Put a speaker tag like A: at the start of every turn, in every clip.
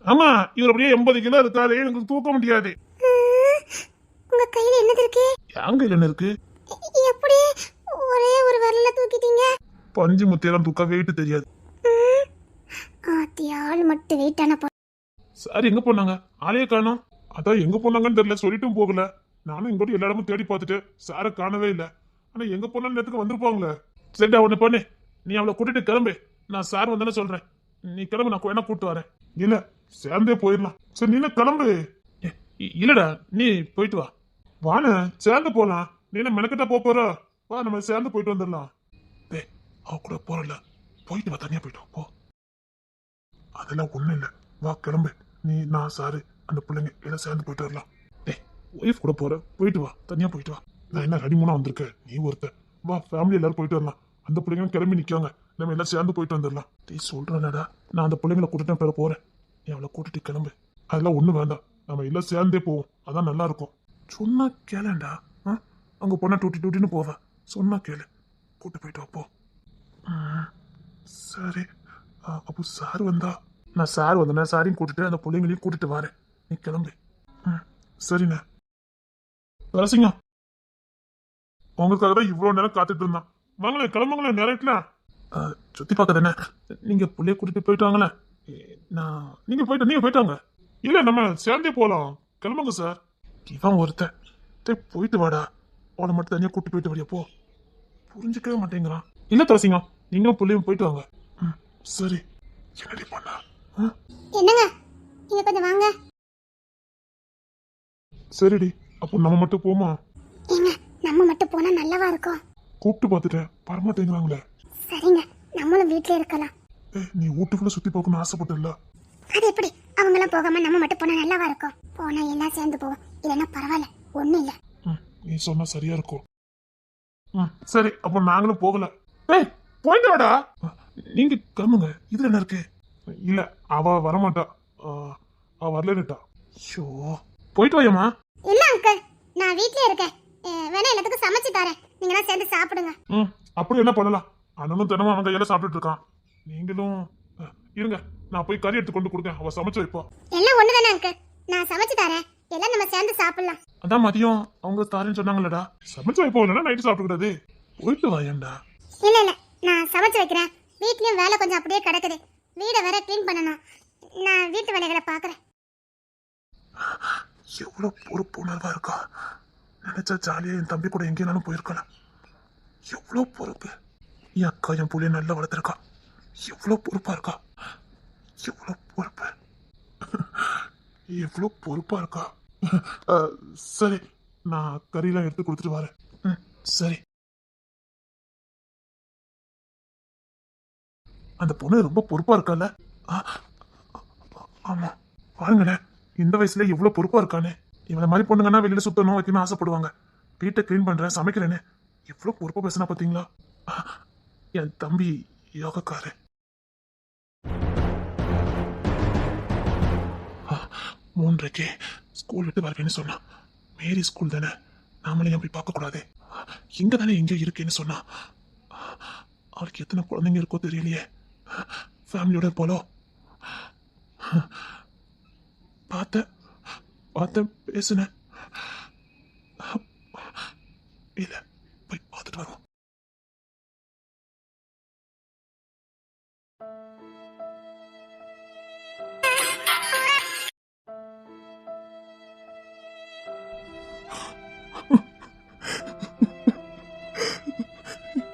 A: ஆமா, இவர் அப்படியே 80 கிலோ இருக்காரு, எனக்கு தூக்க முடியாது.
B: உங்க கையில என்னது இருக்கு?
A: என் கையில என்ன இருக்கு?
B: எப்படி ஒரே ஒரு விரல்ல தூக்கிட்டீங்க?
A: பஞ்சு முத்தியெல்லாம் தூக்க வெயிட் தெரியாது.
B: ஆத்தியாள் மட்டும் வெயிட்டான
A: சார் எங்க போனாங்க? ஆளையே காணோம். அதான் எங்க போனாங்கன்னு தெரியல, சொல்லிட்டும் போகல. நானும் இங்கோட்டு எல்லா இடமும் தேடி பார்த்துட்டு சாரை காணவே இல்லை. ஆனா எங்க போனாலும் நேரத்துக்கு வந்திருப்பாங்களே. சரிடா, ஒண்ணு பண்ணு, நீ அவளை கூட்டிட்டு கிளம்பு. நான் சார் வந்தானே சொல்றேன். நீ கிளம்பு, நான் வேணா கூப்பிட்டு வரேன். இல்ல, சேர்ந்தே போயிடலாம். சரி, நீ கிளம்பு. இல்லடா, நீ போயிட்டு வா. வான சேர்ந்து போலாம். நீ என்ன மெனக்கிட்ட போற? வா, நம்ம சேர்ந்து போயிட்டு வந்துடலாம். டேய், அவ கூட போறல, போயிட்டு வா, தனியா போயிட்டு வா, போ. அதெல்லாம் ஒண்ணும் இல்ல, வா கிளம்பு. நீ, நான், சாரு, அந்த பிள்ளைங்க எல்லாம் சேர்ந்து போயிட்டு வரலாம். டேய், ஒய்ஃப் கூட போற, போயிட்டு வா, தனியா போயிட்டு வா. நான் என்ன ரெடிமூணா வந்திருக்கேன், நீ ஒருத்தன். வா, ஃபேமிலி எல்லாரும் போயிட்டு வரலாம். அந்த பிள்ளைங்களும் கிளம்பி நிக்காங்க, நம்ம எல்லாம் சேர்ந்து போயிட்டு வந்துடலாம். டேய் சொல்றேன்டா, நான் அந்த பிள்ளைங்களை கூட்டிட்டு பேர போறேன். நீ அவளை கூட்டிட்டு கிளம்பு. அதெல்லாம் ஒண்ணும் வேண்டாம், நம்ம எல்லாம் சேர்ந்தே போவோம், அதான் நல்லா இருக்கும். சொன்னா கேளண்டா. அங்க போனா டூட்டின்னு போவ. சொன்னா கேளு, கூட்டு போயிட்டு வாப்போ. சரி, அப்போ சார் வந்தா நான் சார் வந்தேன், சாரையும் கூட்டிட்டு அந்த பிள்ளைங்களையும் கூட்டிட்டு வரேன். நீ கிளம்பு. சரிண்ணே. ரசிங்க, உங்களுக்காக தான் இவ்வளவு நேரம் காத்துட்டு இருந்தான். வாங்களேன், கிளம்புங்களேன், நேரம்லாம் சுத்தி பார்க்க தானே. நீங்க பிள்ளைய கூட்டிட்டு போயிட்டு வாங்களேன். நீங்க போயிட்டு வாங்க. இல்ல, நம்ம சேர்ந்தே போலாம். கிளம்புங்க சார். இவன் ஒருத்தன் போயிட்டு வாடா, அவளை மட்டும் தனியா கூட்டு போயிட்டு வரியா போ. புரிஞ்சுக்கவே மாட்டேங்கிறான். இல்ல துளசிங்க, நீங்களும் பிள்ளையும் போயிட்டு வாங்க. சரி. என்னடி பண்ணா?
B: என்னங்க, நீங்க கொஞ்சம் வாங்க.
A: சரிடி, அப்போ நம்ம மட்டும் போமா?
B: ஏங்க, நம்ம மட்டும் போனா நல்லவா இருக்கும்.
A: கூப்பிட்டு பார்த்துட்டேன், வரமாட்டேங்கிறாங்களே.
B: சரிங்க, நம்மளும் வீட்லயே இருக்கலாம்.
A: நீ வீட்டுக்குள்ள சுத்தி பார்க்கணும்னு ஆசைப்பட்டல.
B: அது எப்படி? அவங்க எல்லாம் போகாம நம்ம மட்டும் போனா நல்லாவா இருக்கும்? போனா எல்லாம் சேர்ந்து போவோம், இல்லன்னா பரவாயில்ல, ஒண்ணும் இல்ல.
A: நீ சொன்னா சரியா இருக்கும். சரி, அப்போ நாங்களும் போகல. போயிட்டு வாடா. நீங்க கிளம்புங்க, இதுல என்ன இருக்கு? இல்ல, அவ வரமாட்டா, அவ வரலட்டா. ஷோ, போயிட்டு வாயம்மா.
B: இல்ல அங்கிள், நான் வீட்லயே இருக்கேன். வேணா எல்லாத்துக்கும் சமைச்சு தரேன், நீங்க எல்லாம் சேர்ந்து சாப்பிடுங்க.
A: அப்படி என்ன பண்ணலாம்? அண்ணனும் தினமும் அவங்க எல்லாம் சாப்பிட்டுட்டு இருக்கான். நீங்களும் இருங்க, நான் போய் கறி எடுத்து கொண்டு கொடுங்க, அவ சமைச்சு வைப்பா.
B: எல்லாம் ஒண்ணுதானே அங்கிள், நான் சமைச்சு தரேன், எல்லாம் நம்ம சேர்ந்து சாப்பிடலாம்.
A: அதான் மதியம் அவங்க தாரேன்னு சொன்னாங்களடா, சமைச்சு வைப்போம், இல்லைன்னா நைட்டு சாப்பிட்டுக்கிட்டது. போயிட்டு வாயண்டா.
B: இல்ல இல்ல, நான் சமைச்சு வைக்கிறேன். வீட்லயும் வேலை கொஞ்சம் அப்படியே கிடக்குது, வீடை வேற க்ளீன் பண்ணணும். நான் வீட்டு வேலைகளை பாக்குறேன்.
A: எவ்வளவு பொறுப்புணர்வா இருக்கா. நினைச்சா ஜாலியா என் தம்பி கூட எங்கேனாலும் போயிருக்கலாம். எவ்வளவு பொறுப்பு. என் அக்கா என் புள்ளைய நல்லா வளர்த்துருக்கா. எவ்வளவு பொறுப்பா இருக்கா. எவ்வளவு பொறுப்பு. எவ்வளவு பொறுப்பா இருக்கா. சரி, நான் கறியெல்லாம் எடுத்து கொடுத்துட்டு வரேன். சரி. அந்த பொண்ணு ரொம்ப பொறுப்பா இருக்கால. ஆமா, பாருங்களேன், இந்த வயசுல எவ்வளவு பொறுப்பா இருக்கானே. இவள மாதிரி பொண்ணுங்கன்னா வெளியில சுத்தணும் வைக்கணும் ஆசைப்படுவாங்க. வீட்டை கிளீன் பண்றேன், சமைக்கிறேன்னு எவ்வளவு பொறுப்பா பேசினா பாத்தீங்களா. என் தம்பி யோகக்காரன். 3:30 ஸ்கூல் விட்டு வருவேன்னு சொன்னா. மேரி ஸ்கூல் தானே, நாமளே போய் பார்க்க கூடாது. இங்க தானே எங்கேயோ இருக்கேன்னு சொன்னா. அவளுக்கு எத்தனை குழந்தைங்க இருக்கோ தெரியலையே. ஃபேமிலியோட போலோ. பார்த்தேன், பேசுனேன். இல்ல, போய் பார்த்துட்டு வரோம்.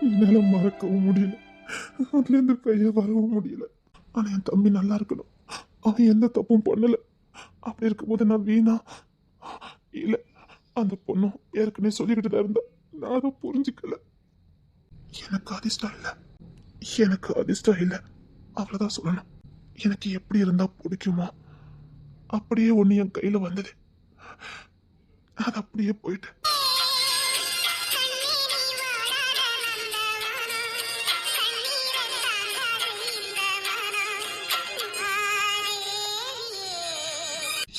A: என்னால மறக்கவும் முடியல, அதுல இருந்து பெரிய வரவும் முடியல. ஆனா என் தம்பி நல்லா இருக்கணும், அவன் எந்த தப்பும் பண்ணல. அப்படி இருக்கும்போது நான் வீணா இல்ல, அந்த பொண்ணும் ஏற்கனவே சொல்லிக்கிட்டு தான் இருந்தா, நான் அதை புரிஞ்சுக்கல. எனக்கு அதிர்ஷ்டம் இல்ல, அவ்வளவுதான் சொல்லணும். எனக்கு எப்படி இருந்தா பிடிக்குமோ அப்படியே ஒண்ணு என் கையில வந்தது, அது அப்படியே போயிட்டு.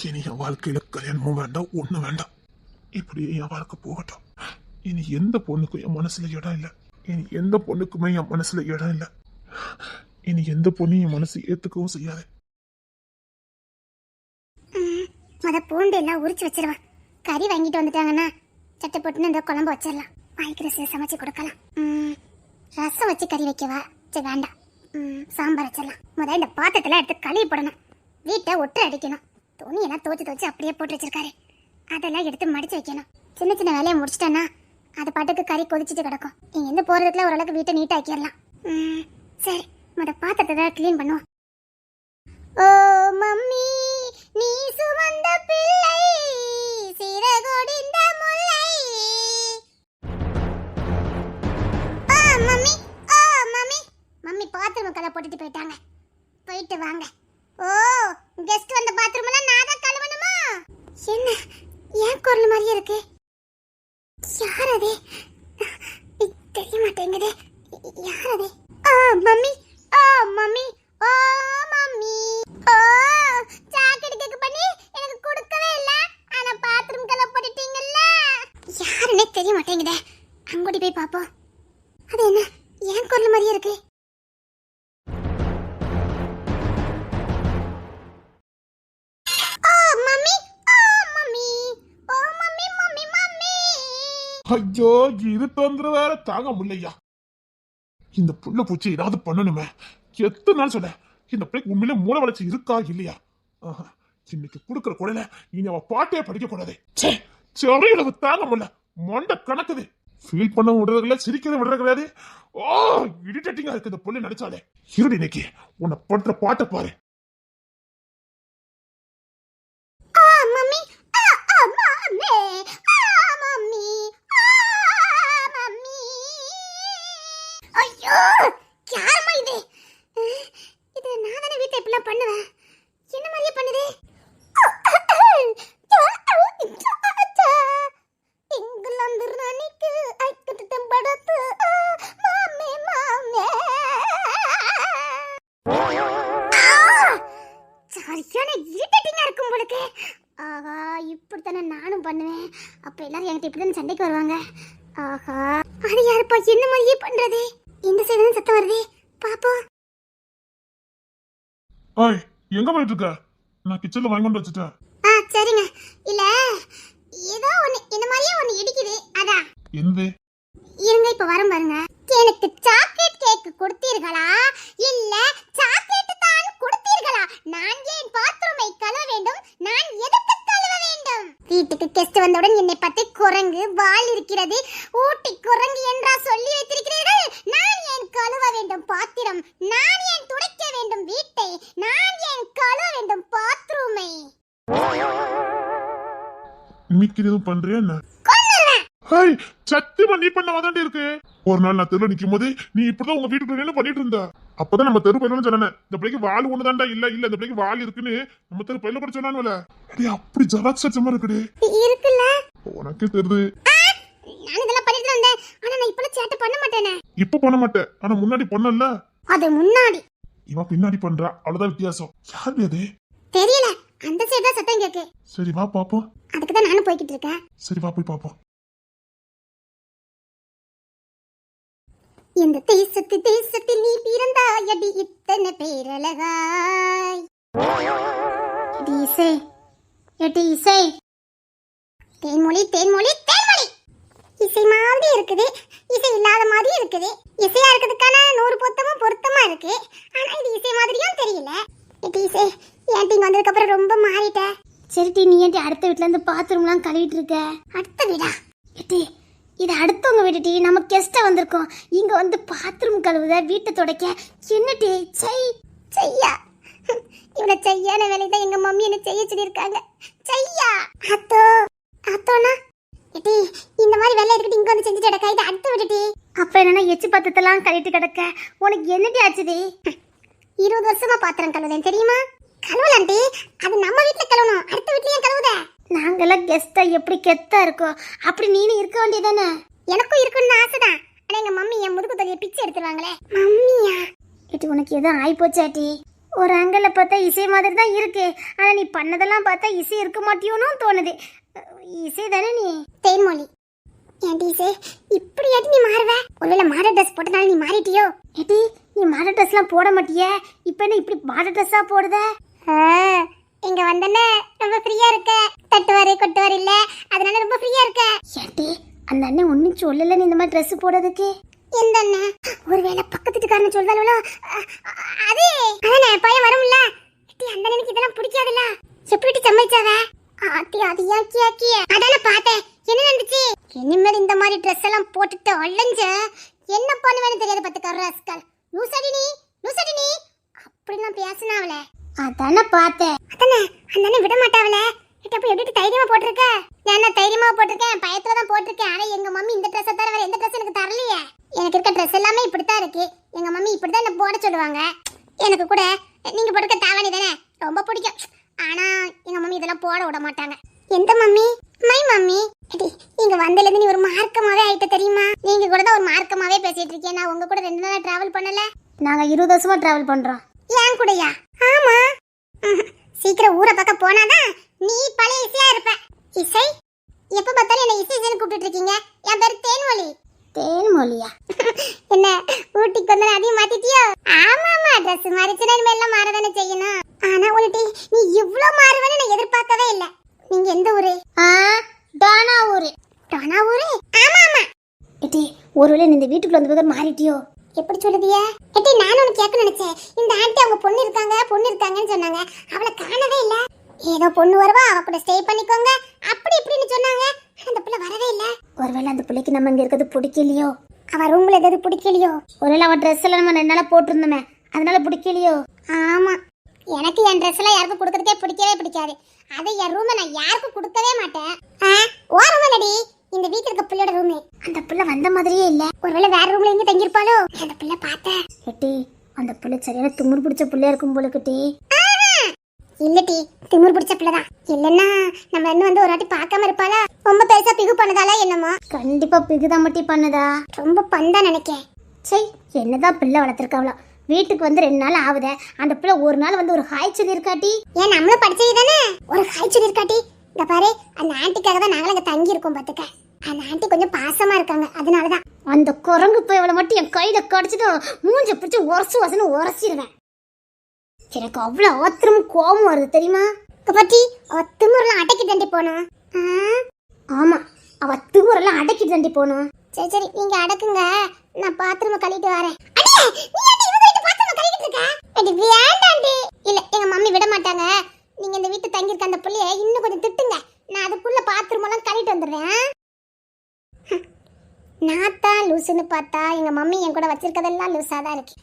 A: இனி என் வாழ்க்கையில கல்யாணமும் வேண்டாம், ஒண்ணும் வேண்டாம். இப்படியே என் வாழ்க்கை போகட்டும். இனி எந்த பொண்ணுக்கும் என் மனசுல இடம் இல்லை. இனி எந்த பொண்ணுக்குமே என் மனசுல இடம் இல்லை. இனி எந்த பொண்ணையும் என் மனசு ஏத்துக்கவும் செய்யாது.
B: பூண்டு எல்லாம் உரிச்சு வச்சிருவேன். கறி வாங்கிட்டு வந்துட்டாங்கன்னா சட்டை போட்டுன்னு இந்த குழம்பு வச்சிடலாம். வாய்க்கு சமைச்சு கொடுக்கலாம். ரசம் வச்சு கறி வைக்கவா? சரி வேண்டாம். சாம்பார் வச்சிடலாம். முதல்ல இந்த பாத்திரத்தெல்லாம் எடுத்து கழுவி போடணும். வீட்டை ஒட்டு அடிக்கணும். துணியெல்லாம் துவச்சு அப்படியே போட்டு வச்சிருக்காரு. அதெல்லாம் எடுத்து மடிச்சு வைக்கணும். சின்ன சின்ன வேலையை முடிச்சிட்டேன்னா அது பாட்டுக்கு கறி கொதிச்சுட்டு கிடக்கும். இங்கேருந்து போகிறதுக்குள்ள ஓரளவுக்கு வீட்டை நீட்டாக ஆக்கிடலாம். சரி, பாத்திரத்தை தான் க்ளீன் பண்ணுவோம். ஓ மம்மி, நீ சுமந்த பிள்ளை சிறகொடிந்த முல்லை. மம்மி, மம்மி, மம்மி பாத்ரூம் கதை போட்டுட்டு போயிட்டாங்க. போயிட்டு வாங்க. ஓ, கெஸ்ட் வந்த பாத்ரூம் எல்லாம் நான் தான் கழுவணுமா? என்ன ஏன் குரல் மாதிரியே இருக்கு? யார் அது? தெரிய மாட்டேங்குது. யார் அது? Mummy, mummy, mummy. Socket cake பண்ணி எனக்கு கொடுக்கவே இல்ல. ஆனா பாத்ரூம் கழுவ போட்டுட்டீங்கல்ல. யாருன்னே தெரிய மாட்டேங்குதே. அங்கோடி போய் பாப்போம். அது என்ன ஏன் குரல் மாதிரியே இருக்கு?
A: ஐயோ, இது தொந்தரவு வேற தாங்க முடியலையா. இந்த புள்ள பூச்சி ஏதாவது பண்ணணுமே. எத்தனை நாள் சொல்ல இந்த பிள்ளைக்கு உண்மையிலே மூளை வளர்ச்சி இருக்கா இல்லையா? இன்னைக்கு கொடுக்குற குடையில இனி அவ பாட்டே படிக்க கூடாது. செறையில தாங்க முடியல. மொண்ட கணக்குது. ஃபீல் பண்ண விடுறதுல சிரிக்கிறது விடுறது கிடையாது. இரிட்டேட்டிங்கா இருக்கு இந்த புள்ள நினைச்சாலே. இருடி இன்னைக்கு உன்னை பண்ற பாட்டை பாரு.
B: இப்படித்தானே நானும் பண்ணுவேன். அப்ப எல்லாரும் என்கிட்ட இப்படிதான் சண்டைக்கு வருவாங்க. ஆஹா, அது யாருப்பா என்ன மாதிரியே பண்றது? இந்த சைடு சத்தம் வருது. பாப்போம்.
A: எங்க போயிட்டு இருக்க? நான் கிச்சன்ல வாங்கி கொண்டு வச்சுட்டேன்.
B: சரிங்க. இல்ல ஏதோ ஒண்ணு இந்த மாதிரியே ஒண்ணு இடிக்குது. அதான்
A: என்னது?
B: இருங்க, இப்ப வரும் பாருங்க. எனக்கு சாக்லேட் கேக் கொடுத்தீர்களா இல்ல சாக்லேட் தான் கொடுத்தீர்களா? நான் ஏன் பாத்ரூமை கழுவ வேண்டும்? நான் எதுக்கு கழுவ வேண்டும்? வீட்டுக்கு கெஸ்ட் வந்தவுடன் என்னை பத்தி குரங்கு வால் இருக்கிறது, ஊட்டி குரங்கு என்றா சொல்லி வைத்திருக்கிறீர்கள். நான் ஏன் கழுவ வேண்டும் பாத்திரம்? நான் ஏன் துடைக்க வேண்டும் வீட்டை? நான் ஏன் கழுவ வேண்டும் பாத்ரூமை?
A: மிக்கி எதுவும் பண்றியா என்ன? சத்தியமா நீ பண்ண வாதாண்டி இருக்கு. ஒரு நாள் நான் தெருவில் நிக்கும் போது நீ இப்படிதான் உங்க வீட்டுக்குள்ள பண்ணிட்டு இருந்த. அப்பதான் நம்ம தெரு பையனும் சொன்னேன், இந்த பிள்ளைக்கு வால் ஒண்ணுதான்டா. இல்ல இந்த பிள்ளைக்கு வால் இருக்குன்னு நம்ம தெரு பையல கூட சொன்னானுல. அப்படி ஜலாட்சமா இருக்குடி.
B: இருக்குல்ல,
A: உனக்கே தெரியுது.
B: நான் இதெல்லாம் பண்ணிட்டு வந்தேன். ஆனா நான் இப்ப சேட்டை பண்ண மாட்டேனே.
A: இப்ப பண்ண மாட்டேன், ஆனா முன்னாடி பண்ணல.
B: அது முன்னாடி,
A: இவன் பின்னாடி பண்றா, அவ்வளவுதான் வித்தியாசம். யாரு அது
B: தெரியல. அந்த சைடு சத்தம் கேக்கு.
A: சரி வா பாப்போம்.
B: அதுக்கு தான் நானும் போய்கிட்டு இருக்கேன்.
A: சரி வா போய் பாப்போம்.
B: இந்த தேசத்தில் நீ பிறந்தாயடி இத்தனை பேரழகாய். இசை இசை தேன்மொழி தேன்மொழி தேன்மொழி. இசை மாதிரி இருக்குது, இசை இல்லாத மாதிரி இருக்குது. இசையா இருக்கிறதுக்கான 100 பொத்தமும் பொருத்தமா இருக்கு. ஆனா இது இசை மாதிரியும் தெரியல. இசை ஏன் இங்க வந்ததுக்கு அப்புறம் ரொம்ப மாறிட்ட? சரிட்டி, நீ ஏன் அடுத்த வீட்டுல இருந்து பாத்ரூம்லாம் கழுவிட்டு இருக்க? அடுத்த வீடா? இது அடுத்தவங்க வீட்டு. நம்ம கெஸ்டா வந்திருக்கோம். இங்க வந்து பாத்ரூம் கழுவுத, வீட்டை துடைக்க. என்னடி செய்யா? இவனை செய்யான வேலை தான் எங்க மம்மி என்ன செய்ய சொல்லியிருக்காங்க. செய்யா அத்தோனா ஏட்டி, இந்த மாதிரி வேலை இருக்கட்டி இங்க வந்து செஞ்சுட்டு கிடக்க. இது அடுத்த விட்டுட்டி. அப்ப என்னன்னா எச்சு பத்தத்தெல்லாம் கழிட்டு கிடக்க. உனக்கு என்னடி ஆச்சுடி? 20 வருஷமா பாத்திரம் கழுவுதேன் தெரியுமா? கழுவலாண்டி, அது நம்ம வீட்டுல கழுவணும். அடுத்த வீட்லயே கழுவுத. நாங்கெல்லாம் கெஸ்டா எப்படி கெத்தா இருக்கோம் அப்படி நீனும் இருக்க வேண்டியதானே? எனக்கும் இருக்கணும்னு ஆசைதான். ஆனா எங்க மம்மி என் முதுகு தொலியை பிச்சு எடுத்துருவாங்களே. மம்மியா? ஏட்டி, உனக்கு எதுவும் ஆயிப்போச்சாட்டி? ஒரு ஆங்கிள் பார்த்தா இசை மாதிரி தான் இருக்கு. ஆனா நீ பண்ணதெல்லாம் பார்த்தா இசை இருக்க மாட்டியோன்னு தோணுது. இசை தானே நீ? தேன்மொழி, ஏன்டி இசை இப்படி ஏட்டி நீ மாறுவ? ஒருவேளை மாடல் ட்ரெஸ் போட்டதால நீ மாறிட்டியோ? ஏட்டி, நீ மாடல் ட்ரெஸ்லாம் போட மாட்டியே, இப்ப என்ன இப்படி மாடல் ட்ரெஸ்ஸா போடுத? இங்க வந்தனே ரொம்ப ஃப்ரீயா இருக்க. தட்டுவாரு கொட்டுவாரு இல்ல, அதனால ரொம்ப ஃப்ரீயா இருக்க.
C: ஏன்டி அந்த அண்ணன் ஒன்னும் சொல்லல நீ இந்த மாதிரி ட்ரெஸ் போடுறதுக்கு?
B: எந்த அண்ணன்? ஒருவேளை பக்கத்து வீட்டுக்காரன் சொல்றாளோ? அது அதானே பையன் வரும்ல. அந்த அண்ணனுக்கு இதெல்லாம் பிடிக்காதுல்ல. எப்படி சமைச்சாவ? ஆத்தி அது யாக்கி யாக்கி அதான பார்த்தேன். என்ன நடந்துச்சு? இனிமேல் இந்த மாதிரி ட்ரெஸ் எல்லாம் போட்டுட்டு அலைஞ்ச என்ன பண்ணுவேன்னு தெரியாது பாத்துக்க ராஸ்கல். லூசடி நீ அப்படிலாம் பேசினாவல.
C: அதானே பார்த்தேன்.
B: அதானே அந்த அண்ணன் விட மாட்டாவல. அப்ப எப்படி தைரியமா போட்டிருக்க? நான் தைரியமா போட்டிருக்கேன், பயத்துல தான் போட்டிருக்கேன். ஆனா எங்க மம்மி இந்த ட்ரெஸ் தவிர வேற எந்த ட்ரெஸ் எனக்கு தரலையே. எனக்கு இருக்க ட்ரெஸ் எல்லாமே இப்படித்தான் இருக்கு. எங்க மம்மி இப்படிதான் என்ன போட சொல்லுவாங்க. எனக்கு கூட நீங்க போட்டுக்க தாவணி தானே ரொம்ப பிடிக்கும். ஆனா எங்க மம்மி இதெல்லாம் போட விட மாட்டாங்க. எந்த மம்மி? My mummy. இங்க வந்ததுல இருந்து நீ ஒரு மார்க்கமாவே ஆயிட்ட தெரியுமா? நீங்க கூட தான் ஒரு மார்க்கமாவே பேசிட்டு இருக்கேன். நான் உங்க கூட 2 நாளா டிராவல் பண்ணல.
C: நாங்க 20 வருஷமா டிராவல் பண்றோம்.
B: ஏன் கூடயா? ஆமா. சீக்கிரம் ஊரை பக்கம் போனாதான் நீ பழைய இசையா இருப்ப. இசை? எப்ப பார்த்தாலும் என்ன இசை இசைன்னு கூப்பிட்டு இருக்கீங்க. என் பேரு தேன்மொழி.
C: தேன்மொழியா?
B: என்ன ஊட்டிக்கு வந்தா அதையும் மாத்திட்டியோ? ஆமா ட்ரெஸ் மாறிச்சுன்னா எல்லாம் மாறதானே செய்யணும். ஆனா உன்கிட்ட நீ இவ்ளோ மாறுவேன்னு நான் எதிர்பார்க்கவே இல்ல. நீங்க எந்த ஊரு?
C: டானா ஊரு.
B: டானா ஊரு? ஆமா.
C: ஏடி ஒருவேளை நீ இந்த வீட்டுக்குள்ள வந்து போது மாறிட்டியோ?
B: எப்படி சொல்லுதியா? நான் உனக்கு கேட்க நினைச்சேன். இந்த ஆண்டி அவங்க பொண்ணு இருக்காங்கன்னு சொன்னாங்க. அவளை காணவே இல்ல. ஏதோ பொண்ணு வருவா, அவ கூட ஸ்டே பண்ணிக்கோங்க அப்படி இப்படின்னு சொன்னாங்க. அந்த பிள்ளை வரவே இல்ல.
C: ஒருவேளை அந்த பிள்ளைக்கு நம்ம இங்க இருக்கிறது பிடிக்கலையோ?
B: அவ ரூம்ல எதாவது பிடிக்கலையோ?
C: ஒருவேளை அவன் ட்ரெஸ் எல்லாம் நம்ம 2 நாளா போட்டிருந்தோமே அதனால பிடிக்கலையோ?
B: ஆமா, எனக்கு என் ட்ரெஸ் எல்லாம் யாருக்கும் கொடுக்கறதே பிடிக்காது. அதை என் ரூமை நான் யாருக்கும் கொடுக்கவே மாட்டேன். ஓ ரூம் இல்லடி, இந்த வீட்டுல இருக்க பிள்ளையோட ரூம்.
C: அந்த பிள்ளை வந்த மாதிரியே இல்ல.
B: ஒருவேளை வேற ரூம்ல எங்க தங்கிருப்பாளோ? அந்த பிள்ளை பார்த்தேன்.
C: ஏட்டி அந்த பிள்ளை சரியான திமிர் பிடிச்ச பிள்ளையா இருக்கும் போல கிட்டி.
B: இல்லடி, திமிர் பிடிச்ச பிள்ளைதான். இல்லன்னா நம்ம இன்னும் வந்து ஒரு வாட்டி பார்க்காம இருப்பாளா? ரொம்ப பெருசா பிகு பண்ணதால என்னமோ.
C: கண்டிப்பா பிகுதான் மட்டி பண்ணதா.
B: ரொம்ப பந்தா நினைக்கேன்.
C: சரி என்னதான் பிள்ளை வளர்த்திருக்காவளா? வீட்டுக்கு வந்து 2 நாள் ஆகுத. அந்த பிள்ளை ஒரு நாள் வந்து ஒரு ஹாய் சொல்லிருக்காட்டி.
B: ஏன் நம்மளும் படிச்சது தானே? ஒரு ஹாய் சொல்லிருக்காட்டி. இந்த பாரு, அந்த ஆண்டிக்காக தான் நாங்களும் அங்க தங்கி இருக்கோம் பாத்துக்க. அந்த ஆண்டி கொஞ்சம் பாசமா இருக்காங்க, அதனாலதான்.
C: அந்த குரங்கு போய் அவளை மட்டும் என் கையில கடிச்சிட்டு மூஞ்ச பிடிச்சி உரசிடுவேன். எனக்கு அவ்வளவு ஆத்திரமும் கோபம் வருது தெரியுமா?
B: பத்தி திமுறலாம் அடக்கி தண்டி போனா.
C: ஆமா, அவ திமுறலாம் அடக்கி தண்டி போனா.
B: சரி நீங்க அடக்குங்க, நான் பாத்ரூம் கழுவிட்டு வரேன். இல்ல எங்க மம்மி விட மாட்டாங்க. நீங்க இந்த வீட்டு தங்கி இருக்க அந்த புள்ளைய இன்னும் கொஞ்சம் திட்டுங்க. நான் அதுக்குள்ள பாத்ரூம் எல்லாம் கழுவிட்டு வந்துடுறேன். நான் தான் லூசுன்னு பார்த்தா எங்க மம்மி என் கூட வச்சிருக்கதெல்லாம் லூசா தான் இருக்கு.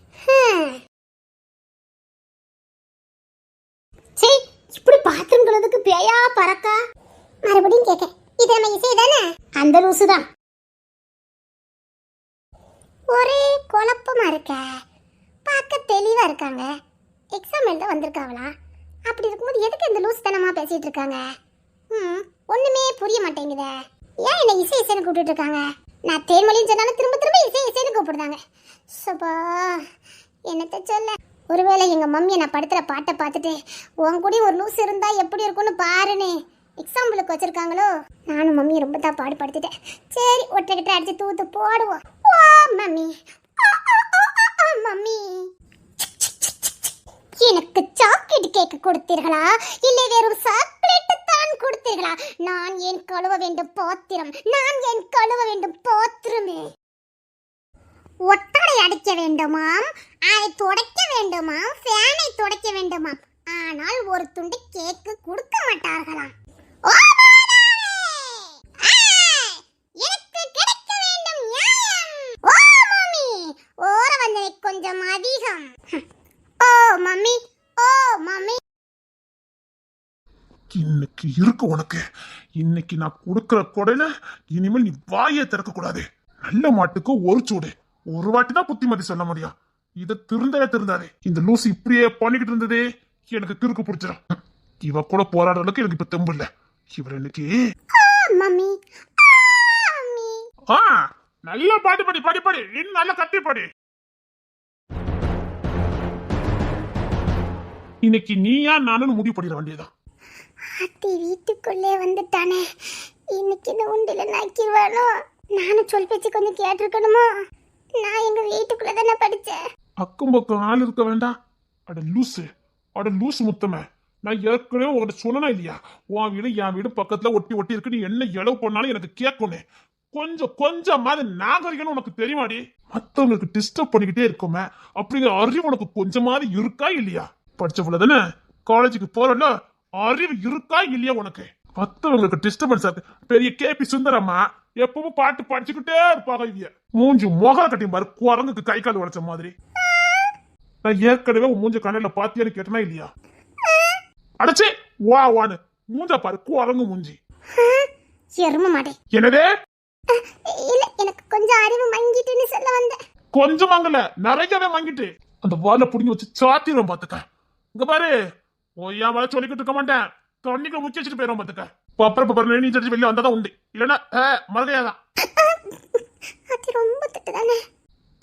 C: சரி இப்படி பாத்ரூம் கழுவுறதுக்கு பேயா பறக்கா?
B: மறுபடியும் கேட்க, இது நம்ம இசை தானே?
C: அந்த லூசு தான்.
B: ஒரே குழப்பமா இருக்க. பார்க்க தெளிவா இருக்காங்க. எக்ஸாம் எழுத வந்திருக்காங்களா? அப்படி இருக்கும்போது எதுக்கு இந்த லூஸ் தனமா பேசிட்டு இருக்காங்க? ஒண்ணுமே புரிய மாட்டேங்குதே. ஏன் என்ன இசை இசைன்னு கூப்பிட்டு இருக்காங்க? நான் தேன்மொழின்னு சொன்னாலும் திரும்ப இசை இசைன்னு கூப்பிடுறாங்க. சபா, என்னத்த சொல்ல. ஒருவேளை எங்க மம்மி நான் படுத்துற பாட்டை பார்த்துட்டு உன் கூட ஒரு லூஸ் இருந்தா எப்படி இருக்கும்னு பாருன்னு எக்ஸாம்பிளுக்கு வச்சிருக்காங்களோ? நானும் மம்மி ரொம்ப தான் பாடுபடுத்திட்டேன். சரி ஒற்றை கிட்ட அடிச்சு தூத்து போடுவோம். ஓ மம்மி, மம்மி, எனக்கு சாக்லேட் கேக் கொடுத்தீர்களா இல்லை வெறும் சாக்லேட் தான் கொடுத்தீர்களா? நான் ஏன் கழுவ வேண்டும் பாத்திரமே? ஒட்டடை அடிக்க வேண்டுமாம், அதை துடைக்க வேண்டுமாம், ஃபேனை துடைக்க வேண்டுமாம். ஆனால் ஒரு துண்டு கேக்கு கொடுக்க மாட்டார்களாம். ஓ எனக்கு கிடைக்க வேண்டும் நியாயம். ஓ மம்மி, ஓர வந்தனை கொஞ்சம் அதிகம். ஓ மம்மி,
A: இன்னைக்கு இருக்கு உனக்கு. இன்னைக்கு நான் கொடுக்கற கொடையில இனிமேல் நீ வாயை திறக்க கூடாது. நல்ல மாட்டுக்கு ஒரு சூடு. ஒரு வாட்டி தான் புத்திமதி சொல்ல முடியும். இதை திருந்தாதே. இந்த லூசி இப்படியே பண்ணிக்கிட்டு இருந்ததே எனக்கு கிறுக்கு பிடிச்சிடும். இவ கூட போராடுறதுக்கு எனக்கு இப்ப தெம்பு இல்ல. இவர் இன்னைக்கு
B: மம்மி,
A: நல்லா பாட்டு படி இன்னும் நல்லா கட்டி படி. இன்னைக்கு நீயா நானும் முடிவு பண்ணிட வேண்டியதான்.
B: அத்தி வீட்டுக்குள்ளே வந்துட்டானே. இன்னைக்கு இந்த உண்டில நக்கிடுவானோ? நானும் சொல் பேச்சு கொஞ்சம் கேட்டிருக்கணுமோ? நான் எங்க வீட்டுக்குள்ள தானே படிச்சேன்.
A: அக்கம் பக்கம் ஆள் இருக்க வேண்டாம். அட லூசு முத்தமே, நான் ஏற்கனவே உங்ககிட்ட சொன்னா இல்லையா, உன் வீடு என் வீடு பக்கத்துல ஒட்டி ஒட்டி இருக்கு, நீ என்ன இளவு பண்ணாலும் எனக்கு கேட்கணும். கொஞ்சமாவது நாகரிகம்னு உனக்கு தெரியுமாடி? மத்தவங்களுக்கு டிஸ்டர்ப் பண்ணிக்கிட்டே இருக்குமே அப்படிங்கிற அறிவு உனக்கு கொஞ்சமாவது இருக்கா இல்லையா? படிச்ச புள்ள தானே, காலேஜுக்கு போறல, அறிவு இருக்கா இல்லையா உனக்கு? மத்தவங்களுக்கு டிஸ்டர்பன்ஸ் இருக்கு. பெரிய கேபி சுந்தரம்மா எப்பவும் பாட்டு படிச்சுக்கிட்டே இருப்பாங்க. இவங்க மூஞ்சி முகம் கட்டி பாரு, குரங்குக்கு கை கால் உடைச்ச மாதிரி. நான் ஏற்கனவே உன் மூஞ்ச கண்ணில பாத்தியான்னு கேட்டனா இல்லையா? அடைச்சே வான்னு மூஞ்ச பாரு, குரங்கு மூஞ்சி.
B: எரும மாட்டேன்.
A: என்னதே?
B: இல்ல, எனக்கு கொஞ்சம் அறிவு மங்கிட்டுன்னு சொல்ல வந்தேன்.
A: கொஞ்சம் வாங்கல, நிறையவே வாங்கிட்டு அந்த வால புடிங்கி வச்சு சாத்திரம் பாத்துக்க. இங்க பாரு, ஒய்யா வர சொல்லிக்கிட்டு இருக்க மாட்டேன், தண்ணிக்கு முக்கி வச்சுட்டு போயிடும் பாத்துக்க. பப்பர நீ தெரிஞ்சு வெளியே வந்தாதான் உண்டு, இல்லன்னா மறுகையாதான்.
B: அது ரொம்ப திட்டுதானே.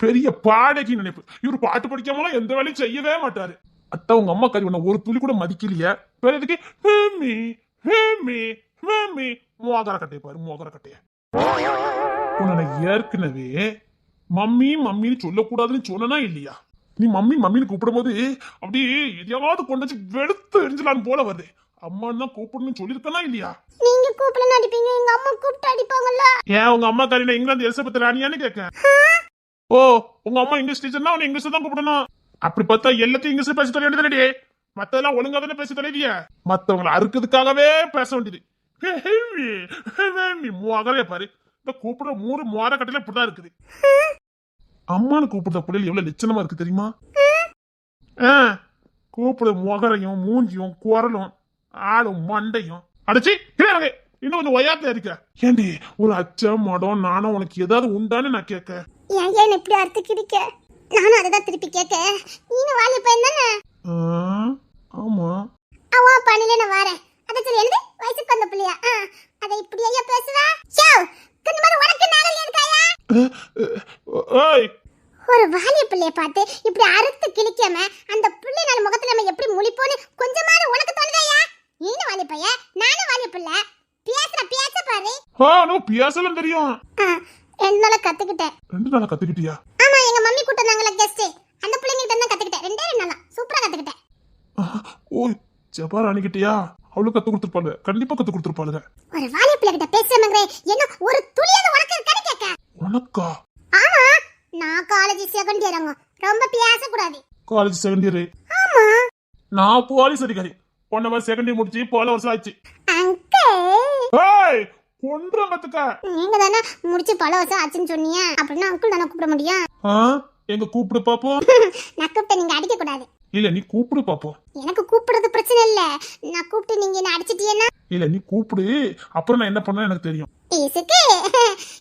A: பெரிய பாடகி நினைப்பு. இவரு பாட்டு படிக்காமலாம் எந்த வேலையும் செய்யவே மாட்டாரு. அத்தா உங்க அம்மா கறி உன்ன ஒரு துளி கூட மதிக்கலையே, வேற எதுக்கு ஹேமி ஹேமி ஹேமி மோகர கட்டைய பாரு, மோகர கட்டைய. உன்னை ஏற்கனவே மம்மி மம்மின்னு சொல்லக்கூடாதுன்னு சொன்னா இல்லையா? நீ மம்மி மம்மின்னு கூப்பிடும் போது அப்படியே எதையாவது கொண்டு வச்சு வெளுத்து எரிஞ்சலான்னு போல வருது. அம்மான்னு தான் கூப்பிடணும்னு சொல்லிருக்கனா இல்லையா?
B: நீங்க கூப்பிடணும் அடிப்பீங்க, எங்க அம்மா கூப்பிட்டு அடிப்பாங்கல்ல.
A: ஏன் உங்க அம்மா கறியில இங்கிலாந்து எலிசபெத் ராணியான்னு கேட்க? ஓ, உங்க அம்மா இங்கிலீஷ் டீச்சர்னா உன்னை இங்கிலீஷ் தான் கூப்பிடணும். அப்படி பார்த்தா எல்லாத்தையும் இங்கிலீஷ் பேச தொலை வேண்டியது. மத்ததெல்லாம் ஒழுங்கா தானே பேச தொலைவிய. மத்தவங்களை அறுக்கிறதுக்காகவே பேச வேண்டியது. மோகரே பாரு, இந்த கூப்பிடுற மூணு மோர கட்டையில இப்படிதான் இருக்குது. அம்மானு கூப்பிடுற பிள்ளைகள் எவ்வளவு லட்சணமா இருக்கு தெரியுமா? கூப்பிடுற மொகரையும் மூஞ்சியும் குரலும் ஆளும் மண்டையும் அடிச்சு இன்னும் கொஞ்சம் ஒயாத்த இருக்க. ஏண்டி ஒரு அச்சம் மடம் நானும் உனக்கு ஏதாவது உண்டான்னு நான் கேட்க.
B: ஏன் இப்படி அறுத்துக்கிடிக்க? நானும் அதை திருப்பி கேட்க. நீனும் வாலி பையன் தானே?
A: ஆமா.
B: அவா பண்ணல, நான் வரேன். அத சரி, எழுது வயசுக்கு வந்த பிள்ளையா? அதை இப்படி ஐயா பேசுவா? கொஞ்சம் மாதிரி உனக்கு நாளல் இருக்காயா? ஒரு வாலிய பிள்ளைய பார்த்து இப்படி அறுத்து கிழிக்காம அந்த பிள்ளை நாள் முகத்துல நம்ம எப்படி முழிப்போன்னு கொஞ்சமாவது உனக்கு தோணுதாயா? நீனும் வாலிய பைய, நானும் வாலிய பிள்ளை. பேச பாரு.
A: பேசலாம் தெரியும்.
B: 2 நாளா கத்துக்கிட்டேன்.
A: 2 நாளா கத்துக்கிட்டியா?
B: ஆமா, எங்க மம்மி கூட்ட வந்தாங்கல கெஸ்ட், அந்த பிள்ளைங்கிட்ட தான் கத்துக்கிட்டேன். 2 நாளா சூப்பரா கத்துக்கிட்டேன்.
A: ஓ, ஜபார் அணிக்கிட்டியா? அவளுக்கு கத்து கொடுத்துருப்பாங்க, கண்டிப்பா கத்து கொடுத்துருப்பாளுங்க.
B: ஒரு வாலிய பிள்ளை கிட்ட பேசுறேங்கறே, என்ன ஒரு துளியாவது உனக்கு இருக்கான்னு கேட்க.
A: உனக்கா?
B: ஆமா, நான் காலேஜ் செகண்ட் இயர்ங்க, ரொம்ப பேச கூடாது.
A: College second year?
B: ஆமா.
A: நான் போலீஸ் அதிகாரி. போன மாதிரி செகண்ட் இயர் முடிச்சு போல வருஷம் ஆச்சு.
B: அங்கிள்
A: கொன்றங்கத்துக்க
B: நீங்க தானே முடிச்சு பல வருஷம் ஆச்சுன்னு சொன்னீங்க, அப்படின்னா அங்கிள் தானே கூப்பிட முடியும்.
A: எங்க கூப்பிடு பாப்போம்.
B: நான் கூப்பிட்டு நீங்க அடிக்க கூடாது.
A: இல்ல நீ கூப்பிடு பாப்போம்.
B: எனக்கு கூப்பிடுறது பிரச்சனை இல்ல, நான் கூப்பிட்டு நீங்க என்ன அடிச்சிட்டீங்கன்னா?
A: இல்ல நீ கூப்பிடு, அப்புறம் நான் என்ன பண்ண எனக்கு தெரியும்.
B: இதுக்கு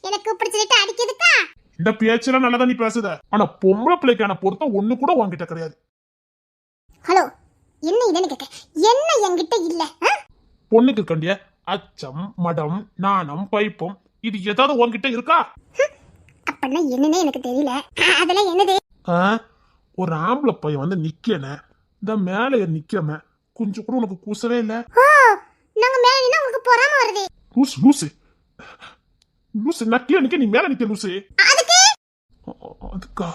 B: எனக்கு கூப்பிடுச்சிட்டு அடிக்கிறதுக்கா?
A: இந்த பேச்செல்லாம் நல்லா நீ பேசுத, ஆனா பொம்பளை பிள்ளைக்கான பொருத்தம் ஒண்ணு கூட உன்கிட்ட கிடையாது.
B: ஹலோ, என்ன இதுன்னு கேட்க? என்ன என்கிட்ட இல்ல?
A: பொண்ணுக்கு கண்டிய அச்சம் மடம் நாணம் பைப்பம் இது ஏதாவது உன்கிட்ட இருக்கா?
B: அப்படின்னா என்னன்னே எனக்கு தெரியல. அதெல்லாம் என்னது?
A: ஒரு ஆம்பளை பையன் வந்து நிக்கன, இந்த மேல நிக்காம கொஞ்சம் கூட உனக்கு கூசவே இல்ல.
B: நாங்க மேல நின்னா உங்களுக்கு பொறாம வருது.
A: லூசு லூசு லூசு, நக்கில நிக்க நீ மேல நிக்க லூசு. அதுக்கா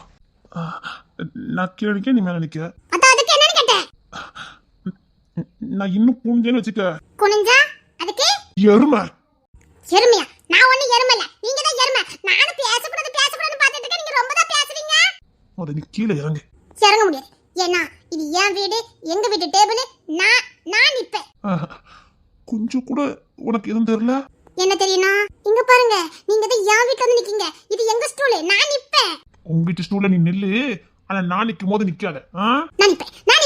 A: நக்கில நிக்க நீ மேல நிக்க?
B: அதுக்கு என்னன்னு கேட்டேன்.
A: நான் இன்னும் குனிஞ்சேன்னு வச்சுக்க.
B: குனிஞ்சா அதுக்கு
A: எருமை.
B: எருமையா? நான் ஒண்ணு எருமை இல்ல, நீங்க தான் எருமை. நானும் பேசக்கூடாதுன்னு பார்த்துட்டு இருக்கேன், நீங்க ரொம்ப தான் பேசுறீங்க.
A: அத நீ கீழே இறங்கு.
B: இறங்க முடியாது, ஏன்னா இது என் வீடு, எங்க வீட்டு டேபிள். நான் நிப்பேன்.
A: கொஞ்சம் கூட உனக்கு எதுவும் தெரியல?
B: என்ன தெரியுமா? இங்க பாருங்க, நீங்க தான் என் வீட்ல வந்து நிக்கீங்க, இது எங்க ஸ்டூல், நான் நிப்பேன்.
A: உங்க வீட்டு ஸ்டூல்ல நீ நில்லு, ஆனா நான் நிக்கும் போது நிக்காத.
B: நான் நிப்பேன். நான்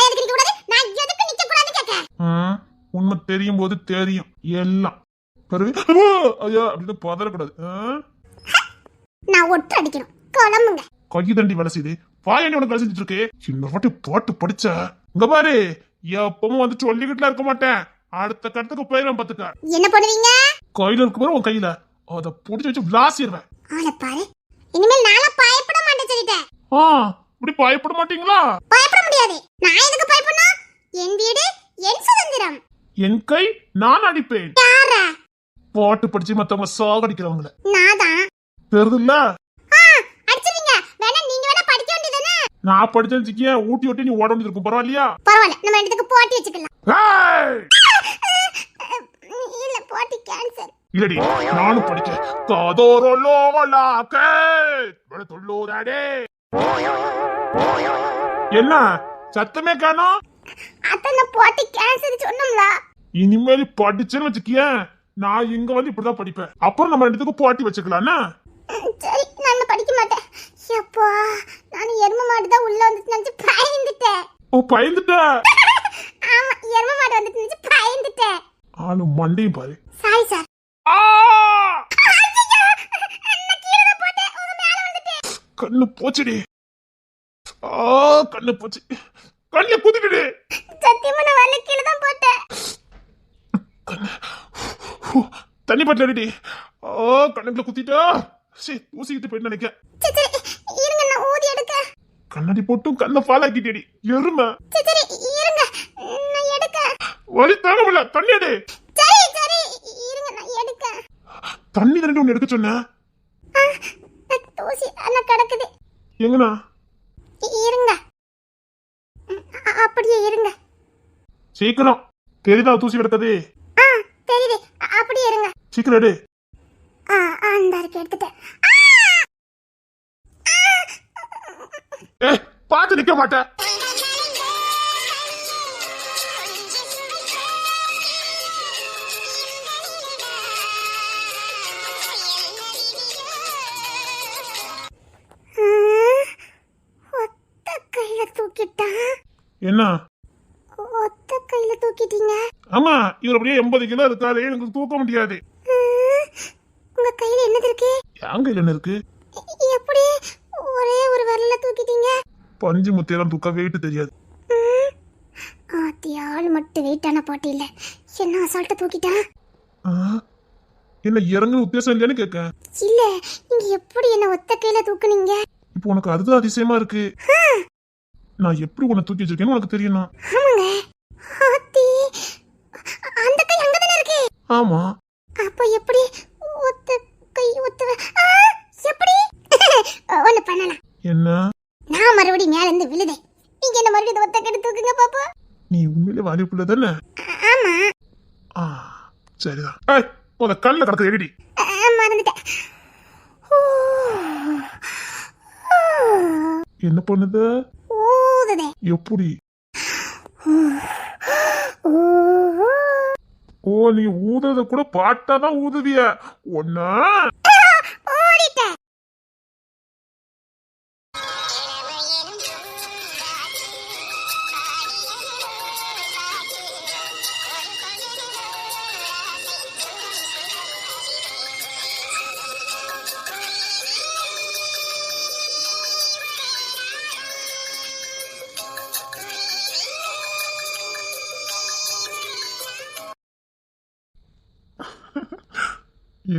B: எதுக்கு நிக்க கூடாது? நான் எதுக்கு நிக்க கூடாதுன்னு கேட்க?
A: உண்மை தெரியும் போது தெரியும் எல்லாம். ஐயா அப்படின்னு பதறக்கூடாது.
B: நான் ஒட்டு அடிக்கணும், கிளம்புங்க.
A: கை தண்டி வேலை செய்து பாயண்டி உனக்கு வேலை செஞ்சுட்டு இருக்கு. இன்னொரு வாட்டி பாட்டு படிச்ச இங்க பாரு, எப்பவும் வந்து சொல்லிக்கிட்டுல இருக்க மாட்டேன், அடுத்த கட்டத்துக்கு போயிடும் பாத்துக்க.
B: என்ன பண்ணுவீங்க?
A: கையில இருக்கு பாரு, உன் கையில அத புடிச்சு வச்சு விளாசிடுவேன்.
B: ஆளை பாரு, இனிமேல் நாளா பயப்பட மாட்டேன் சொல்லிட்டேன்.
A: இப்படி பயப்பட மாட்டீங்களா?
B: பயப்பட முடியாது. நான் எதுக்கு பயப்படணும்? என் வீடு, என் சுதந்திரம்.
A: என் கை நான் அடிப்பேன்.
B: யார?
A: பாட்டு படிச்சு மத்தவங்க சாகடிக்கிறவங்கள.
B: நாதான்.
A: தெரியுதுல்ல?
B: அடிச்சிருவீங்க. வேணா நீங்க வேணா படிக்க வேண்டியதானே?
A: நான் படிச்சேன்னு ஊட்டி ஓட்டி நீ ஓட வேண்டியிருக்கும். பரவாயில்லையா?
B: பரவாயில்ல, நம்ம ரெண்டுத்துக்கு போட்டி வச்சுக்கலாம்.
A: ஏய்!
B: இல்ல போட்டி கேன்சல்.
A: இல்லடி நானும் படிச்சேன். காதோரலோலாக்கே தொல்லூராடே. என்ன சத்தமே காணோம்?
B: அத்தனை போட்டி கேன்சல் சொன்னோம்ல.
A: இனிமேல் படிச்சேன்னு வச்சுக்கியேன், நான் இங்க வந்து இப்படிதான் படிப்பேன். அப்புறம் நம்ம ரெண்டுத்துக்கும் போட்டி வச்சுக்கலாம்னா?
B: சரி நான் படிக்க மாட்டேன். எப்பா நான் எரும மாடு தான் உள்ள வந்துட்டு நினைச்சு பயந்துட்டேன்.
A: ஓ பயந்துட்ட?
B: ஆமா எரும மாடு வந்துட்டு நினைச்சு பயந்துட்டேன்.
A: ஆளு மண்டையும் பாரு.
B: Sorry sir.
A: ஆ!
B: நான் கீழ தான் போட்டேன். உங்க மேல வந்துட்டேன்.
A: கண்ணு போச்சுடி. ஆ கண்ணு போச்சு. கண்ணை குத்திட்டு
B: சத்தியமா நான் வரல, கீழ தான் போட்டேன்.
A: கண்ணு தண்ணி பட்டலடி. ஓ கண்ணுக்குள்ள குத்திட்டா. சரி ஊசிக்கிட்டு போயிட்டு நினைக்க.
B: சரி இருங்க நான் ஊதி எடுக்க.
A: கண்ணாடி போட்டும் கண்ணை பாலாக்கிட்டேடி எருமை.
B: சரி இருங்க நான் எடுக்க.
A: வலி தாங்க முடியல. தண்ணி எடு.
B: சரி இருங்க நான் எடுக்க.
A: தண்ணி தானே ஒண்ணு எடுக்க சொன்ன.
B: தூசி அண்ணா கிடக்குது.
A: எங்கண்ணா?
B: இருங்க அப்படியே இருங்க.
A: சீக்கிரம். தெரியுதா தூசி கிடக்குது?
B: தெரியுது. அப்படியே இருங்க.
A: சீக்கிரம் எடு.
B: அந்த இருக்கு எடுத்துட்டேன்.
A: ஏ பார்த்து நிக்க மாட்டேன்.
B: ஒத்த கையில தூக்கிட்டான்.
A: என்ன?
B: ஒத்த கையில தூக்கிட்டீங்க.
A: ஆமா இவர் அப்படியே 80 கிலோ இருக்காரு, எனக்கு தூக்க முடியாது.
B: உங்க கையில என்னது இருக்கு?
A: என் கையில என்ன இருக்கு?
B: எப்படி ஒரே ஒரு வரல தூக்கிட்டீங்க?
A: பஞ்சு முத்தையெல்லாம் தூக்க வெயிட் தெரியாது.
B: ஆத்தியாள் மட்டும் வெயிட்டான பாட்டி இல்ல, என்ன அசால்ட்டா தூக்கிட்டான்.
A: ஆ, என்ன இறங்குற உத்தேசம் இல்லையான்னு கேட்க.
B: இல்ல நீங்க எப்படி என்ன ஒத்த கையில தூக்குனீங்க?
A: இப்போ உனக்கு அதுதான் அதிசயமா இருக்கு. நான் எப்படி உன்னை தூக்கி வச்சிருக்கேன்னு உனக்கு தெரியணும்.
B: ஆமாங்க. ஆத்தி அந்த கை அங்கதானே இருக்கு.
A: ஆமா
B: அப்ப எப்படி ஒத்த கை எப்படி ஒண்ணு பண்ணலாம்.
A: என்ன?
B: நான் மறுபடியும் மேல இருந்து விழுதேன், நீங்க என்ன மறுபடியும் ஒத்த கை தூக்குங்க பாப்பா.
A: நீ உண்மையிலே வாலிபுள்ள தானே?
B: ஆமா.
A: ஆ சரிதான். ஏய் உன கண்ணில் கிடக்குது எடிடி.
B: மறந்துட்டேன்.
A: என்ன பண்ணுது?
B: ஊதுதே.
A: எப்படி? ஓ நீ ஊதுறத கூட பாட்டாதான் ஊதுவிய ஒன்னா?
B: ஓடிட்டேன்.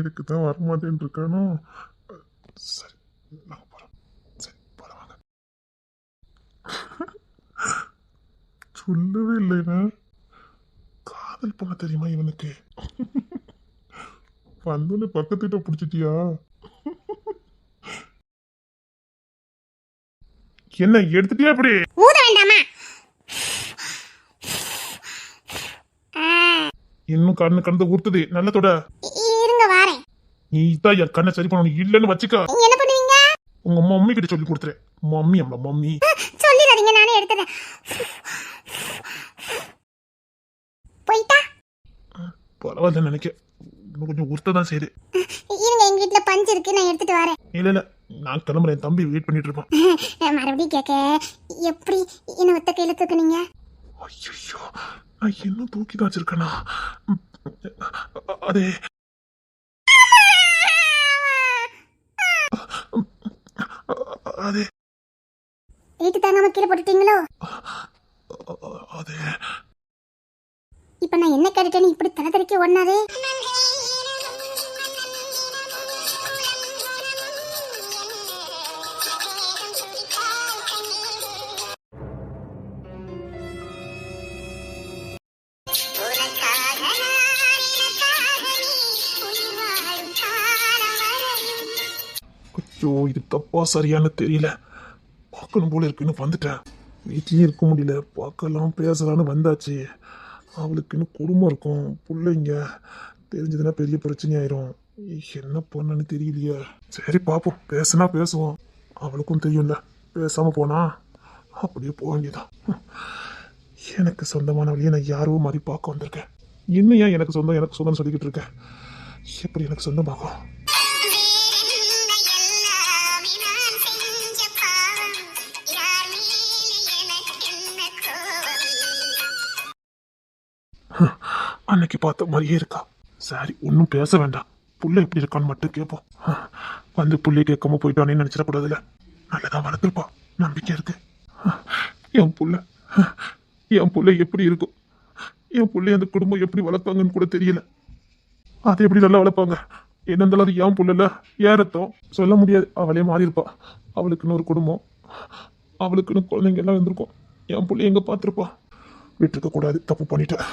A: இதுக்கு தான் வரமாட்டேன்னு இருக்கானோ. சரி நாங்க போறோம். சரி போறவாங்க. சொல்லவே இல்லை இவன். காதல் பண்ண தெரியுமா இவனுக்கு? வந்தோன்னு பக்கத்துக்கிட்ட பிடிச்சிட்டியா? என்ன எடுத்துட்டியா? அப்படி
B: ஊத வேண்டாமா?
A: இன்னும் கண்ணு கண்டு ஊத்துது. நல்லதோட
B: இருங்க வாரேன்.
A: நீ தான் என் கண்ணை சரி பண்ணணும். இல்லன்னு வச்சுக்க
B: நீங்க என்ன பண்ணுவீங்க?
A: உங்க மம்மி கிட்ட சொல்லி கொடுத்துரு. மம்மி அம்மா மம்மி
B: சொல்லிடாதீங்க, நானே எடுத்துறேன். போயிட்டா
A: பரவாயில்ல நினைக்க. இன்னும் கொஞ்சம் உறுத்ததான் செய்யுது.
B: இருங்க, எங்க வீட்டுல பஞ்சு இருக்கு, நான் எடுத்துட்டு வரேன்.
A: இல்ல இல்ல நான் கிளம்புறேன். தம்பி வெயிட் பண்ணிட்டு இருப்பான்.
B: மறுபடியும் கேட்க, எப்படி என்ன ஒத்த கையில தூக்குனீங்க?
A: ஐயோ நான் இன்னும் தூக்கி தான் வச்சிருக்கேனா? அதே அதே
B: வீட்டு தாங்காம கீழே போட்டுட்டீங்களோ?
A: அதே
B: இப்ப நான் என்ன கேட்டுட்டேன்னு இப்படி தலை தெறிக்க ஓடினாரு.
A: ஐயோ இது தப்பா சரியானு தெரியல. பார்க்கணும் போல இருக்குன்னு வந்துட்டேன். வீட்லயே இருக்க முடியல. பார்க்கலாம் பேசலான்னு வந்தாச்சு. அவளுக்குன்னு குடும்பம் இருக்கும், பிள்ளைங்க தெரிஞ்சதுன்னா பெரிய பிரச்சனை ஆயிரும். என்ன பண்ணன்னு தெரியலையே. சரி பாப்போம், பேசுனா பேசுவோம். அவளுக்கும் தெரியும்ல, பேசாம போனா அப்படியே போக வேண்டியதான். எனக்கு சொந்தமானவளையே நான் யாரோ மாதிரி பார்க்க வந்திருக்கேன். இன்னும் ஏன் எனக்கு சொந்தம் சொல்லிக்கிட்டு இருக்கேன்? எப்படி எனக்கு சொந்தமாகும்? அன்னைக்கு பார்த்த மாதிரியே இருக்கா. சரி, ஒன்றும் பேச வேண்டாம். புள்ள எப்படி இருக்கான்னு மட்டும் கேட்போம். வந்து புள்ளைய கேட்காம போயிட்டானே நினைச்சிடக்கூடாதுல்ல. நல்லதான் வளர்த்துருப்பா, நம்பிக்கை இருக்கு. என் புள்ள எப்படி இருக்கும், என் புள்ளைய அந்த குடும்பம் எப்படி வளர்ப்பாங்கன்னு கூட தெரியல. அதை எப்படி நல்லா வளர்ப்பாங்க? என்ன இருந்தாலும் அது என் புள்ளல, ஏன் ரத்தம் சொல்ல முடியாது. அவளே மாறி இருப்பா. அவளுக்குன்னு ஒரு குடும்பம், அவளுக்குன்னு குழந்தைங்க எல்லாம் இருந்திருக்கும். என் புள்ளைய எங்க பார்த்துருப்பா. விட்டுருக்க கூடாது, தப்பு பண்ணிட்டேன்.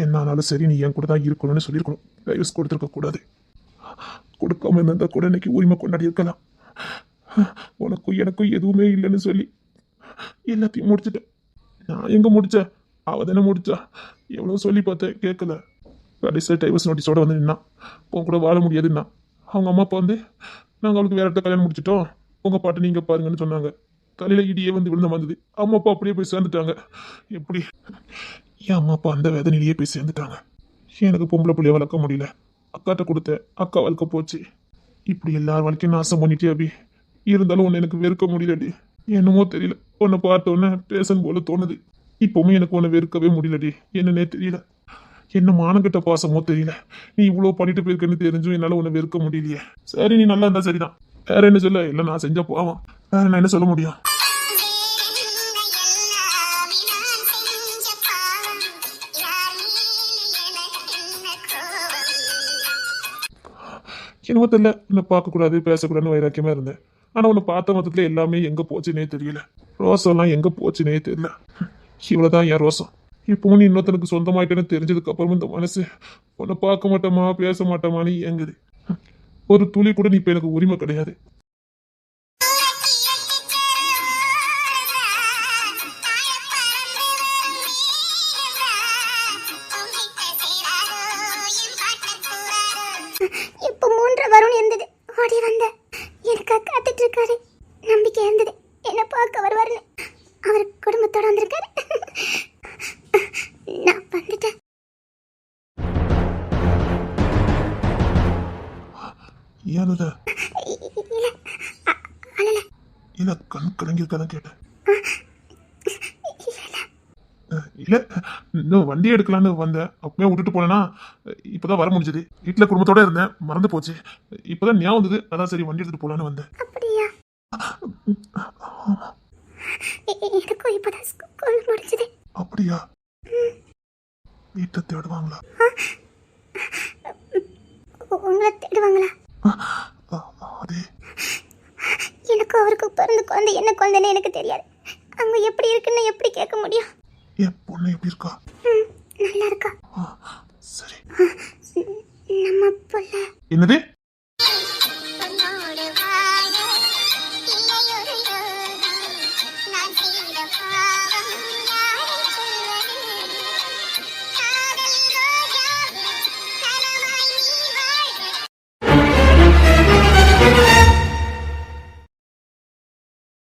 A: என்ன ஆனாலும் சரி, நீ என் கூட தான் இருக்கணும்னு சொல்லியிருக்கணும். டைவர்ஸ் கொடுத்துருக்க கூடாது. கொடுக்காம இருந்தா கூட இன்னைக்கு உரிமை கொண்டாடி இருக்கலாம். உனக்கும் எனக்கும் எதுவுமே இல்லைன்னு சொல்லி எல்லாத்தையும் முடிச்சுட்டேன். நான் எங்க முடிச்சேன்? அவ தானே முடிச்சா. எவ்வளவு சொல்லி பார்த்தேன், கேட்கல. கடைசியில் டைவர்ஸ் நோட்டீஸோட வந்து நின்னா. உன் கூட வாழ முடியாதுன்னா அவங்க அம்மா அப்பா வந்து, நாங்கள் அவளுக்கு வேற இடத்த கல்யாணம் முடிச்சிட்டோம், உங்க பாட்டை நீங்க பாருங்கன்னு சொன்னாங்க. தலையில இடியே வந்து விழுந்த வந்தது. அம்மா அப்பா அப்படியே போய் சேர்ந்துட்டாங்க. எப்படி என் அம்மா அப்பா அந்த வேதனையிலேயே போய் சேர்ந்துட்டாங்க. எனக்கு பொம்பளை பிள்ளைய வளர்க்க முடியல. அக்காட்ட கொடுத்தேன், அக்கா வளர்க்க போச்சு. இப்படி எல்லார் வாழ்க்கையும் நாசம் பண்ணிட்டே அபி. இருந்தாலும் உன்னை எனக்கு வெறுக்க முடியலடி. என்னமோ தெரியல, உன்னை பார்த்த உடனே பேசன் போல தோணுது. இப்பவுமே எனக்கு உன்னை வெறுக்கவே முடியலடி. என்னன்னே தெரியல. என்ன மானங்கிட்ட பாசமோ தெரியல. நீ இவ்வளோ பண்ணிட்டு போயிருக்கன்னு தெரிஞ்சும் என்னால உன்னை வெறுக்க முடியலையே. சரி, நீ நல்லா இருந்தா சரிதான். வேற என்ன சொல்ல? இல்லை, நான் செஞ்சா போவான். வேற நான் என்ன சொல்ல முடியும்? என்னவோ தெரியல, உன்னை பார்க்கக்கூடாது பேசக்கூடாதுன்னு வைராக்கியமா இருந்தேன். ஆனா உன்னை பார்த்த மொத்தத்துல எல்லாமே எங்க போச்சுன்னே தெரியல. ரோசம்லாம் எங்க போச்சுன்னே தெரியல. இவ்வளவுதான் என் ரோசம். இப்பவும் நீ இன்னொருத்தனுக்கு சொந்தமாயிட்டேன்னு தெரிஞ்சதுக்கு அப்புறமும் இந்த மனசு உன்னை பார்க்க மாட்டோமா பேச மாட்டோமான்னு ஏங்குது. ஒரு துளி கூட நீ இப்ப எனக்கு உரிமை கிடையாது.
B: இப்போ 3 வரும்னு இருந்தது, ஓடி வந்த எனக்காக காத்துட்டு இருக்காரு. நம்பிக்கை இருந்தது என்ன பார்க்க வருவாருன்னு. அவர் குடும்பத்தோட வந்திருக்காரு. நான் வந்துட்டேன்.
A: ஏனுத
B: இல்ல, அழல.
A: இல்ல, கண் கலங்கியிருக்காதான் கேட்டேன். இல்ல, இன்னும் வண்டி எடுக்கலான்னு வந்தேன். அப்பவே விட்டுட்டு போனேன்னா இப்பதான் வர முடிஞ்சது. வீட்டுல குடும்பத்தோட இருந்தேன், மறந்து போச்சு. இப்பதான் ஞாபகம் வந்தது, அதான் சரி வண்டி எடுத்துட்டு போலான்னு வந்தேன்.
B: அப்படியா? எனக்கும் இப்பதான் ஸ்கூல் முடிச்சது.
A: அப்படியா? வீட்டை தேடுவாங்களா?
B: உங்களை தேடுவாங்களா?
A: அதே
B: எனக்கு அவருக்கு பிறந்த குழந்தை என்ன குழந்தைன்னு எனக்கு தெரியாது. அவங்க எப்படி இருக்குன்னு எப்படி கேட்க முடியும்?
A: என் பொண்ணு எப்படி இருக்கா?
B: நல்லா இருக்கா.
A: சரி.
B: நம்ம புள்ள
A: என்னது?